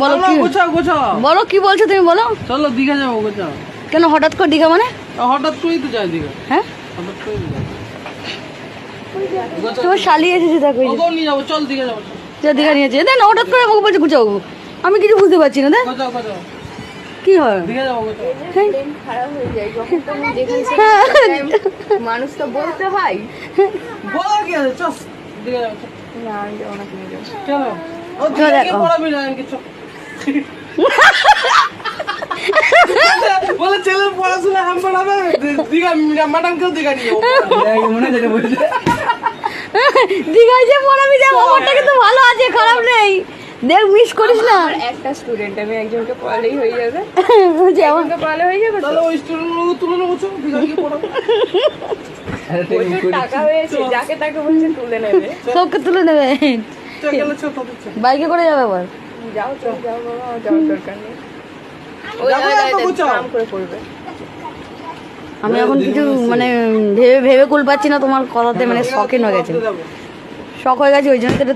বলো কি বলো কি বলছো তুমি বলো। চলো দীঘা যাবো। গোছাও। কেন হঠাৎ করে দীঘা মানে? হঠাৎ করেই তো যাই দীঘা। হ্যাঁ হঠাৎ করেই যাই। তোমার শালি এসেছে দেখো। ওকেও নিয়ে যাবো। চল দীঘা যাবো। দীঘা নিয়েছে দেন হঠাৎ করে আমাকে বলছে গুছাও। আমি কিছু বুঝতে পারছি না দেখ গোছাও গোছাও। কি হয় দীঘা যাবো। গোছাও। খারাপ হয়ে যায় যখন তখন যেখানে মানুষ তো বলতে হয়। বলা কি আছে? চল দীঘা যাবো। না আমি যাবো না, তুমি যাও। চলো। ও চলো দীঘা দেখো। পড়াবি না কিছু। বলে ছেলে পড়াশোনা হাম পড়াবে দীঘা ম্যাডাম কেউ দীঘা নিয়ে যাবো। মনে যেটা বলছে দীঘায় যে পড়াবি দেখ ব্যাপারটা কিন্তু ভালো আছে, খারাপ নেই। দেখ মিস করিস না। আমার একটা স্টুডেন্ট, আমি একজনকে পড়ালেই হয়ে যাবে। যেমন একজনকে পড়ালে হয়ে যাবে তো? তাহলে ওই স্টুডেন্টগুলো তুলে নেবো। চল দীঘা গিয়ে পড়াবো। প্রচুর টাকা হয়েছে, যাকে তাকে বলছে তুলে নেবে। সবকে তুলে নেবে। চল গেলে চল তাদের চল। বাইকে করে যাবে আবার। যাও চল যাও বাবা, আমার যাওয়ার দরকার নেই। ওই যাবো না তো গোছাও। নাম করে পড়বে। আমি এখন কিছু মানে ভেবে ভেবে কুল পাচ্ছি না, তোমার কথাতে মানে শখিন হয়ে গেছে, যাবো। শখ হয়ে গেছে ওই জন্য তো এটা